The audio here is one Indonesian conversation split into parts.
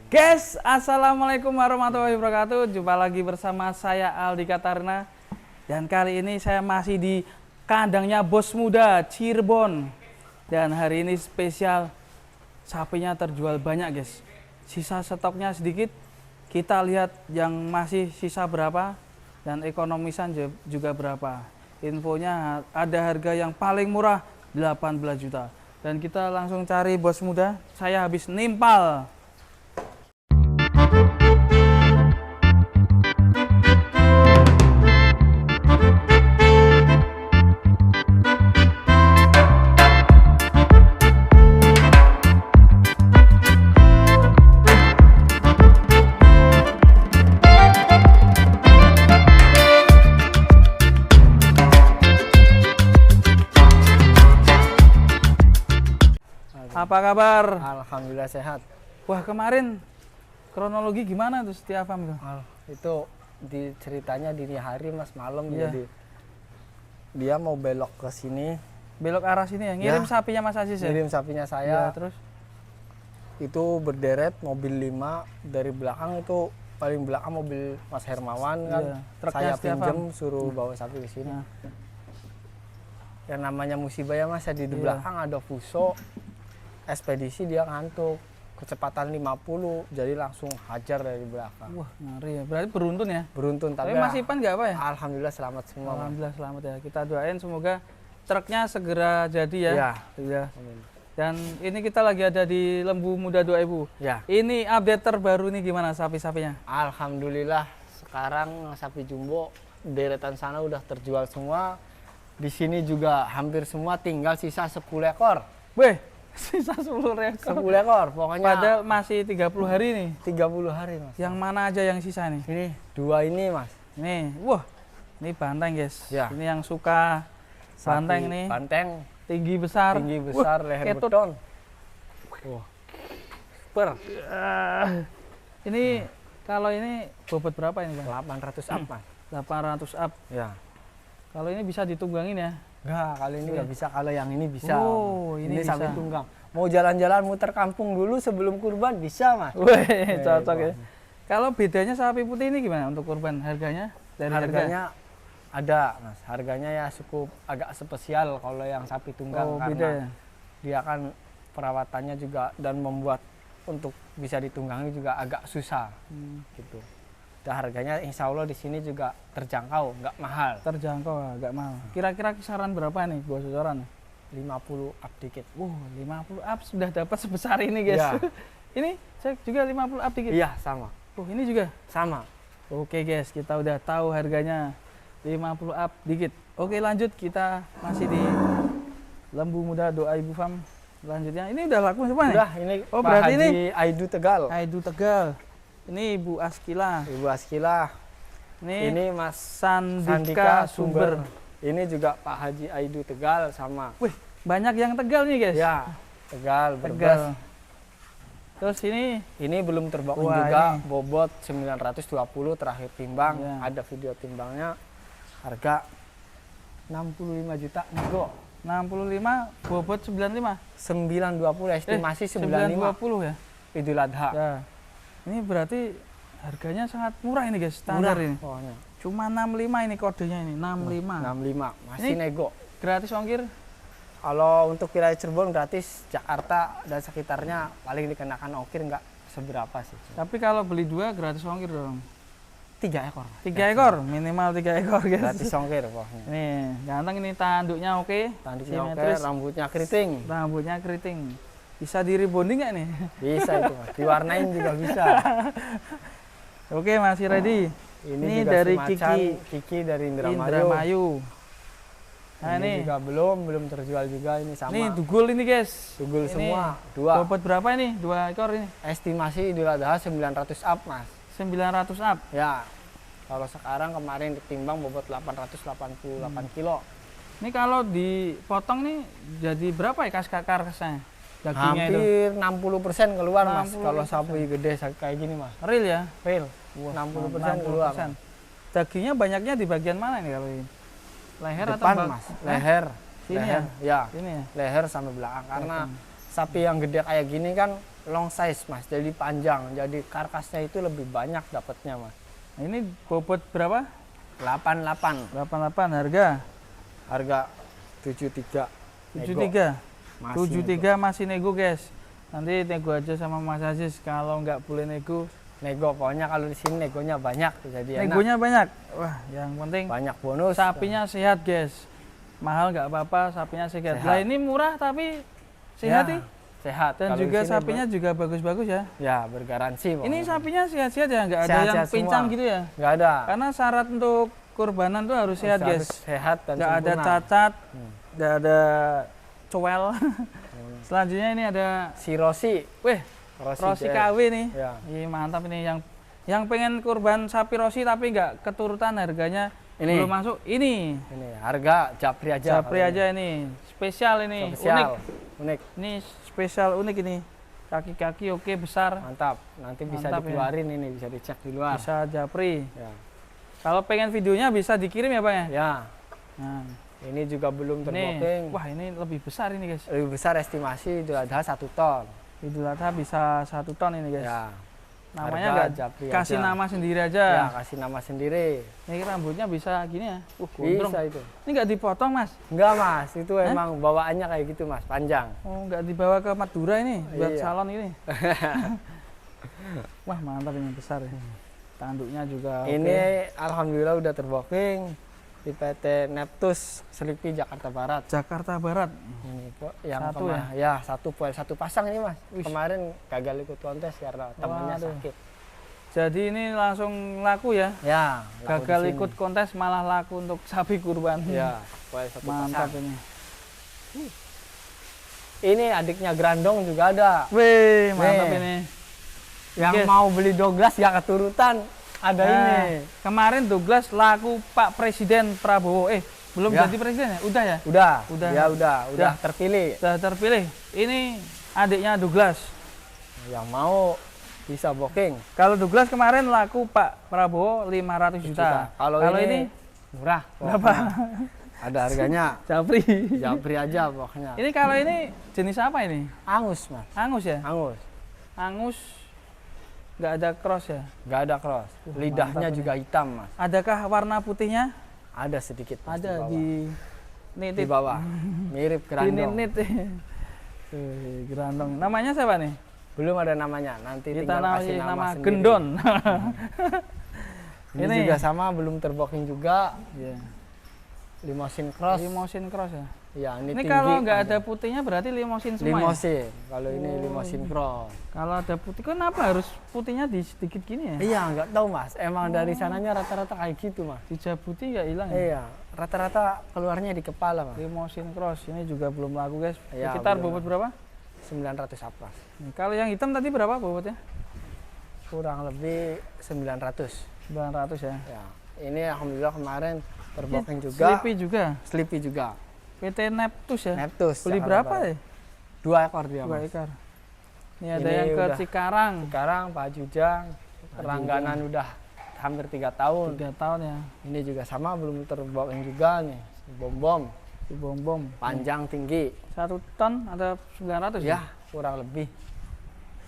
Guys, assalamualaikum warahmatullahi wabarakatuh. Jumpa lagi bersama saya Aldi Katarina. Dan kali ini saya masih di kandangnya Bos Muda Cirebon. Dan hari ini spesial, sapinya terjual banyak guys. Sisa stoknya sedikit. Kita lihat yang masih sisa berapa dan ekonomisan juga berapa. Infonya ada harga yang paling murah 18 juta. Dan kita langsung cari Bos Muda. Saya habis nimpal. Apa kabar? Alhamdulillah sehat. Wah, kemarin kronologi gimana tuh setiap farm tuh? Itu ceritanya dini hari Mas, malam. Iya. Jadi dia mau belok ke sini. Belok arah sini ya? Ngirim Ya. sapinya Mas Aziz ya? Ngirim sapinya Ya, saya. terus? Itu berderet mobil 5 dari belakang, itu paling belakang mobil Mas Hermawan kan. Iya, truknya Saya setiap pinjem suruh bawa sapi ke sini. Nah. Yang namanya musibah ya Mas, di Iya. belakang ada fuso. Ekspedisi dia ngantuk. Kecepatan 50, jadi langsung hajar dari belakang. Wah, ngeri ya. Berarti beruntun ya? Beruntun, Tapi Mas Ipan nggak apa ya? Alhamdulillah selamat semua. Mas. Alhamdulillah selamat ya. Kita doain semoga truknya segera jadi ya. Iya. Iya. Amin. Dan ini kita lagi ada di Lembu Muda 2000. Ya. Ini update terbaru nih gimana sapi-sapinya? Alhamdulillah sekarang sapi jumbo deretan sana udah terjual semua. Di sini juga hampir semua, tinggal sisa 10 ekor. Weh, sisa 10 ekor. 10 ekor pokoknya. Padahal masih 30 hari nih. 30 hari Mas. Yang mana aja yang sisa nih? Ini 2 ini Mas. Nih, wah, ini banteng guys. Ya. Ini yang suka banteng Sapi nih, Banteng, tinggi besar. tinggi besar, Wah, leher ketut. beton. Wah. Super. Ini kalau ini bobot berapa ini Bang? 800 up Mas. 800 up. Ya. Kalau ini bisa ditunggangin ya? Enggak, kali ini nggak bisa. Kalau yang ini bisa. Oh, ini bisa. sapi tunggang. Mau jalan-jalan muter kampung dulu sebelum kurban bisa Mas. Weh, cocok ya. Bang. Kalau bedanya sapi putih ini gimana untuk kurban harganya? Dari Harganya ada Mas, harganya ya cukup agak spesial kalau yang sapi tunggang, Oh, karena beda ya? dia kan perawatannya juga dan membuat untuk bisa ditunggangi juga agak susah gitu. Dan harganya insya Allah di sini juga terjangkau, nggak mahal. Terjangkau, agak mahal. Kira-kira kisaran berapa nih buat seseorang? 50 up dikit. 50 up sudah dapat sebesar ini guys. Iya. Ini saya juga 50 up dikit. Iya sama, Ini juga. sama. Oke guys, kita udah tahu harganya 50 up dikit. Oke, lanjut, kita masih di Lembu Muda Doa Ibu Farm. Selanjutnya ini udah laku semua nih? Udah ini Oh, Pak berarti Haji ini Aidu Tegal. Aidu Tegal. Ini Ibu Askila. Ibu Askila. Ini Ini Mas Sandika Sumber. Ini juga Pak Haji Aidu Tegal sama. Wih, banyak yang Tegal nih guys. Ya, Tegal, Brebes. Tegal. Terus Ini belum terbang Wah, juga, ini. bobot 920 terakhir timbang. Ya. Ada video timbangnya. Harga 65 juta nego. 65, bobot 95. 920 estimasi 95 920 ya. Idul Adha. Ya. Ini berarti harganya sangat murah ini guys, standar Murah ini. pokoknya. Cuma 65 ini kodenya ini, 65. 65 masih Ini- nego. Gratis ongkir. Kalau untuk wilayah Cirebon gratis, Jakarta dan sekitarnya paling dikenakan ongkir nggak seberapa sih. Tapi kalau beli 2 gratis ongkir dong. 3 ekor. 3 ekor, minimal 3 ekor guys. Gratis ongkir pokoknya. Nih, ganteng ini tanduknya oke. Tanduknya oke, Simetris. rambutnya keriting. Rambutnya keriting. Bisa di rebonding nggak nih? Bisa itu Mas. Diwarnain juga bisa. Oke, masih ready. Ini juga dari si Macan, Kiki. Kiki dari Indramayu. Indramayu. Nah, ini ini juga belum terjual juga, ini sama. ini dugul ini guys. Tugul Ini semua, 2. Bobot berapa ini? 2 ekor ini. Estimasi Idul Adha 900 up, Mas. 900 up. Ya. Kalau sekarang kemarin ditimbang bobot 888 kilo. Ini kalau dipotong nih jadi berapa ya karkasnya? Dagingnya itu. Hampir 60% keluar, Mas. 60%. Kalau sapi gede kayak gini, Mas. Real ya? Real. 60% keluar. 60%. Dagingnya banyaknya di bagian mana nih kalau ini? Leher Depan, atau Mas. Leher. Sini leher. Ya. Ini ya. Leher sampai belakang. Karena Belakang. sapi yang gede kayak gini kan long size mas, jadi panjang, jadi karkasnya itu lebih banyak dapatnya mas. Nah, ini bobot berapa? 88, 88 harga. harga 73. 73. Masih 73 masih nego guys. Nanti nego aja sama Mas Aziz. Kalau nggak boleh nego, nego. Pokoknya kalau di sini negonya banyak, jadi enak. negonya banyak. Wah, yang penting Banyak bonus. sapinya sehat guys. Mahal nggak apa-apa, sapinya sehat. Sehat. Lah ini murah tapi sehat Ya, nih. sehat. Dan Kalau juga di sini, sapinya juga bagus-bagus ya. ya bergaransi. Ini pokoknya. sapinya sehat-sehat ya, nggak ada Sehat-sehat yang pincang semua. gitu ya. Nggak ada. Karena syarat untuk kurbanan tuh harus sehat Harus guys. sehat dan Nggak ada sempurna. cacat, Hmm. nggak ada cowel. Selanjutnya ini ada, Si Rosi. weh, Rosi J. KW nih. Ya. Ih, mantap ini yang pengen kurban sapi Rosi tapi nggak keturutan harganya Ini. belum masuk. Ini Ini harga japri aja. Japri kalau aja ini. Spesial ini, ini. Spesial. Unik. Ini spesial unik ini. Kaki-kaki oke besar. Mantap. Nanti bisa Mantap, ya. dikeluarin ini, bisa dicek di luar. Bisa Japri. Ya. Kalau pengen videonya bisa dikirim ya, Bang ya? Ya. Nah, Ini juga belum ini. terbooking. Wah, ini lebih besar ini, guys. Lebih besar estimasi Idul Adha 1 ton. Idul Adha bisa 1 ton ini, guys. Ya. Namanya Harga nggak Japri kasih aja. nama sendiri Ya, aja. kasih nama sendiri. Ini rambutnya bisa gini ya. Gondrong. Bisa itu. Ini nggak dipotong, Mas? Enggak mas, itu emang bawaannya kayak gitu mas, panjang. Oh, nggak dibawa ke Madura ini buat Iya. salon ini. Wah, mantap ini besar ya. Tanduknya juga oke. Ini alhamdulillah udah terbooking di PT Neptus Selipi Jakarta Barat. Jakarta Barat. Ini kok yang Satu ya satu pasang ini mas. Wih. Kemarin gagal ikut kontes karena temannya Waduh. sakit. Jadi ini langsung laku ya. Ya, laku Gagal di sini. ikut kontes malah laku untuk sapi kurban. Ya, poel satu Mantap pasang. ini. Ini adiknya Grandong juga ada. Wih, mantap Nih. ini. Yang Yes. mau beli Douglas ya keturutan ada Nah, ini. Kemarin Douglas laku Pak Presiden Prabowo. Belum Ya. jadi presiden ya? Udah ya? Udah. Udah. Udah terpilih. Sudah terpilih. Ini adiknya Douglas. Yang mau bisa booking. Kalau Douglas kemarin laku Pak Prabowo 500 juta. Kalau ini murah. berapa? Ada harganya. Japri. Japri aja pokoknya. Ini kalau ini jenis apa ini? Angus mas. Angus ya? Angus. Angus nggak ada cross ya? Nggak ada cross. Lidahnya mantap juga hitam mas. Adakah warna putihnya? Ada sedikit mas, Ada bawah. di di nitit. bawah. Mirip Di Grandong. nit. Grandong. Namanya siapa nih? Belum ada namanya. Nanti Kita tinggal kasih nama sendiri. Gendon. Ini, Ini. juga sama belum terbooking juga. Iya. Limousine cross. Limousine cross ya. Ya, ini Ini tinggi, kalau nggak ada panjang. putihnya berarti limousine semua ya? Limousine. Kalau ini Oh. limousine cross. Kalau ada putih, kenapa harus putihnya di sedikit gini ya? Iya, nggak tahu mas. Emang dari sananya rata-rata kayak gitu mas. Dijabuti nggak hilang ya? Iya, rata-rata keluarnya di kepala mas. Limousine cross ini juga belum laku guys. Iya, Sekitar belum. bobot berapa? 900 apa? Nih, kalau yang hitam tadi berapa bobotnya? Kurang lebih 900. 900 ya. Ya, ini alhamdulillah kemarin terbooking Ini juga. Sleepy juga. Sleepy juga. PT Neptus ya. Neptus. Beli Jakarta berapa Barat. ya? 2 ekor dia 2 mas. ekor. Ini ada Ini yang ke udah- Cikarang. Sekarang Pak Jujang, perlangganan udah hampir 3 tahun. 3 tahun ya. Ini juga sama belum terbooking juga nih. Bom-bom, Di bom-bom. panjang tinggi. 1 ton ada 900 Ya, kurang lebih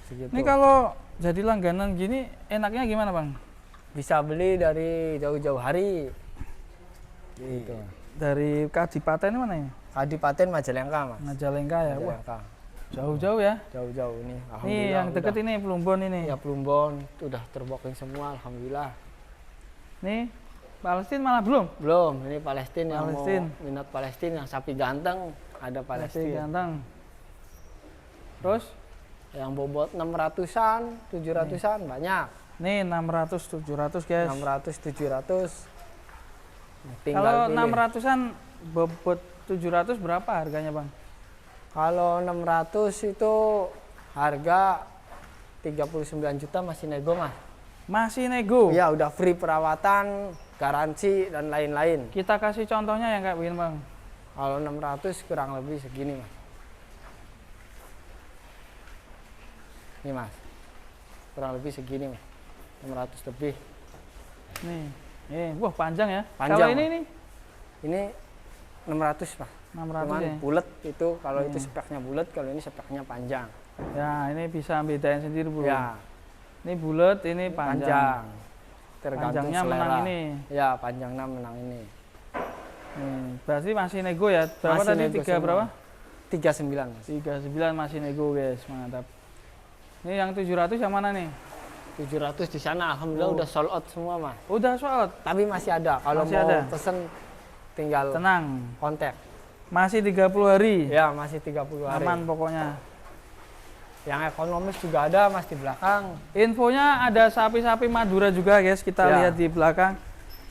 segitu. Ini kalau jadi langganan gini enaknya gimana bang? Bisa beli dari jauh-jauh hari. Gitu. Dari Kadipaten mana ya? Kadipaten Majalengka mas. Majalengka ya. Wah, Majalengka. jauh-jauh ya. Jauh-jauh ini. Nih yang deket udah. ini Plumbon ini. Ya Plumbon udah terbooking semua alhamdulillah. Nih Palestina malah belum. Belum, ini Palestina yang Palestina. mau minat Palestina yang sapi ganteng ada Masih Palestina. ganteng. Terus Yang bobot 600-an, 700-an banyak. nih 600 700 guys. 600, 700. Kalau pilih. 600-an bobot 700 berapa harganya bang? Kalau 600 itu harga 39 juta masih nego mas. Masih nego. Iya udah free perawatan, garansi dan lain-lain. Kita kasih contohnya yang kayak begini bang. Kalau 600 kurang lebih segini mas. Ini mas, kurang lebih segini mas. 600 lebih. Nih, wah panjang ya. Panjang, Kalau ini Bang. nih Ini 600 mas. 600 Cuman ya. bulat itu, kalau itu speknya bulat, kalau ini speknya panjang. Ya, ini bisa bedain sendiri, Bro. Ya, Ini bulat, ini panjang. panjang. Tergantung Panjangnya selera. menang ini. Ya, panjangnya menang ini. Berarti masih nego ya? Berapa Masih tadi? nego 3 semua. berapa? 39, Mas. 39 masih nego, guys. Mantap. Ini yang 700 yang mana nih? 700 di sana alhamdulillah Oh. udah sold out semua, Mas. Udah sold. Tapi masih ada. Kalau Masih mau ada? pesen tinggal Tenang. kontak. Masih 30 hari. Ya, masih 30 hari. Aman pokoknya. Yang ekonomis juga ada, Mas, di belakang. Infonya ada sapi-sapi Madura juga, guys. Kita Ya. lihat di belakang.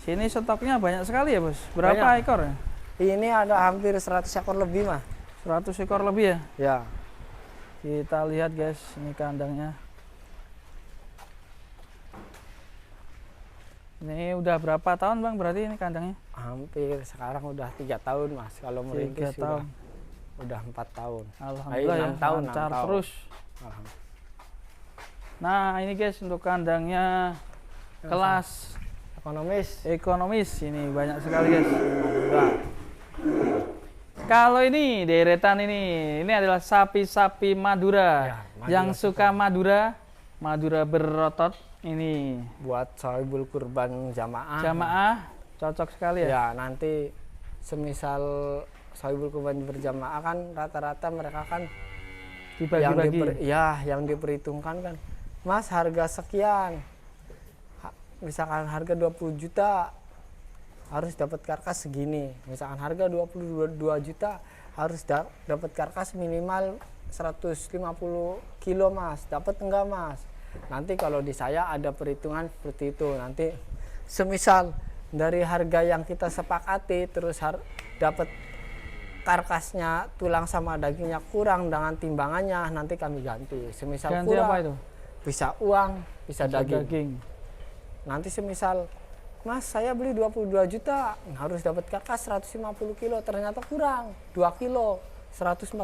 Sini stoknya banyak sekali ya, Bos. Berapa Banyak. ekor ya? Ini ada hampir 100 ekor lebih, Mas. 100 ekor lebih ya? Ya. Kita lihat, guys. Ini kandangnya. Ini udah berapa tahun, Bang? Berarti ini kandangnya? Hampir sekarang udah 3 tahun, Mas. Kalau 3 merintis tahun. udah 4 tahun. Alhamdulillah ya, 6 tahun, lancar 6 tahun. terus. Alhamdulillah. Nah, ini guys untuk kandangnya kelas Ekonomis. ekonomis. Ini banyak sekali, guys. Madura. Kalau ini deretan ini adalah sapi-sapi Madura. Ya, Madura yang suka Madura, Madura berotot ini. Buat sohibul kurban jamaah. Jamaah cocok sekali ya. Ya, nanti semisal sohibul kurban berjamaah kan rata-rata mereka kan Dibagi-bagi. yang diperhitungkan kan, Mas, harga sekian. Misalkan harga 20 juta harus dapat karkas segini. Misalkan harga 22 juta harus dapat karkas minimal 150 kilo, Mas. Dapat enggak, Mas? Nanti kalau di saya ada perhitungan seperti itu. Nanti semisal dari harga yang kita sepakati terus dapat karkasnya, tulang sama dagingnya kurang dengan timbangannya, nanti kami ganti. Semisal Ganti kurang, apa itu? bisa uang, bisa daging. Daging. Nanti semisal, Mas, saya beli 22 juta, harus dapat karkas 150 kilo, ternyata kurang 2 kilo, 148,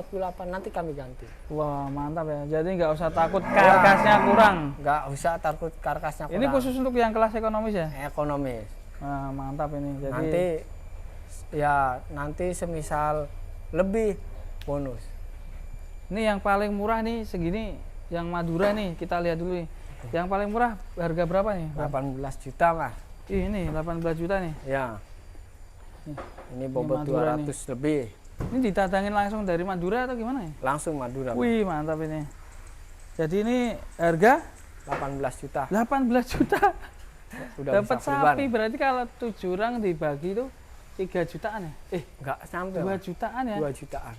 nanti kami ganti. Wah, mantap ya. Jadi nggak usah takut karkasnya kurang. Nggak usah takut karkasnya kurang. Ini khusus untuk yang kelas ekonomis ya? ekonomis. Nah, mantap ini. Jadi Nanti semisal lebih bonus. ini yang paling murah nih segini, yang Madura nih, kita lihat dulu nih. Yang paling murah harga berapa nih? 18 juta, Mas. Ih, ini 18 juta nih. Ya. Ini bobot Madura 200 lebih. Ini ditadangin langsung dari Madura atau gimana ya? Langsung Madura. Wih, mantap ini. Jadi ini harga 18 juta. 18 juta. Udah Dapat bisa kurban. sapi, berarti kalau 7 orang dibagi itu 3 jutaan ya? Enggak sampai. 2 Mas. jutaan ya? 2 jutaan.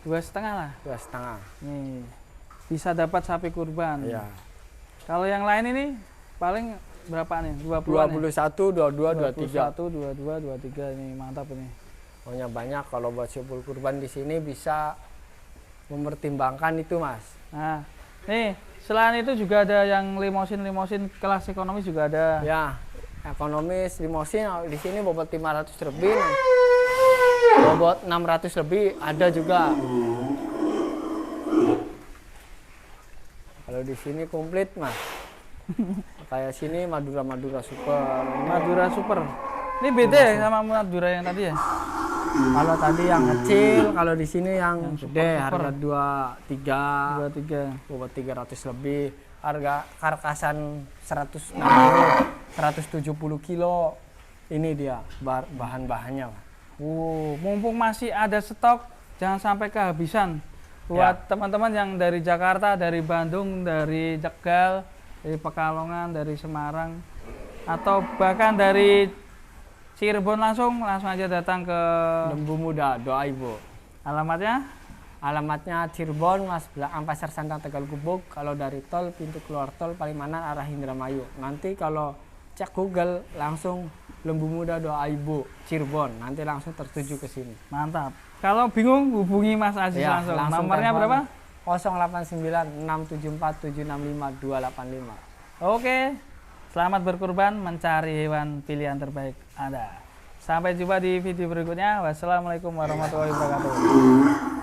2,5 lah. 2,5. Nih. Bisa dapat sapi kurban. Iya. Kalau yang lain ini paling berapa nih? 20-an 21, 22, 23. 21, 22, 23 ini mantap ini. Pokoknya banyak kalau buat syukur kurban di sini bisa mempertimbangkan itu, Mas. Nah, nih selain itu juga ada yang limosin kelas ekonomis juga ada. Ya, ekonomis limosin di sini bobot 500 lebih. Bobot 600 lebih ada juga. Kalau di sini komplit, Mas. Kayak sini Madura Super. Madura Super. Ini beda ya sama Madura yang tadi ya? Kalau tadi yang kecil, kalau di sini yang Super, gede super. harga 23, 23. bobot 300 lebih. Harga karkasan 160, 170 kilo. Ini dia bahan-bahannya, Mas. Mumpung masih ada stok, jangan sampai kehabisan. Buat teman-teman yang dari Jakarta, dari Bandung, dari Tegal, dari Pekalongan, dari Semarang, atau bahkan dari Cirebon langsung aja datang ke Lembu Muda, Doa Ibu. alamatnya. Alamatnya Cirebon, Mas, belakang Pasar Sandang Tegal Gubuk. Kalau dari tol, pintu keluar tol Palimanan arah Indramayu. Nanti kalau cek Google langsung Lembu Muda Doa Ibu Cirebon, nanti langsung tertuju ke sini. Mantap. Kalau bingung hubungi Mas Aziz Ya, langsung. langsung Nomornya telepon berapa? 089 674 765 285. Oke. Selamat berkurban mencari hewan pilihan terbaik Anda. Sampai jumpa di video berikutnya. Wassalamualaikum warahmatullahi wabarakatuh.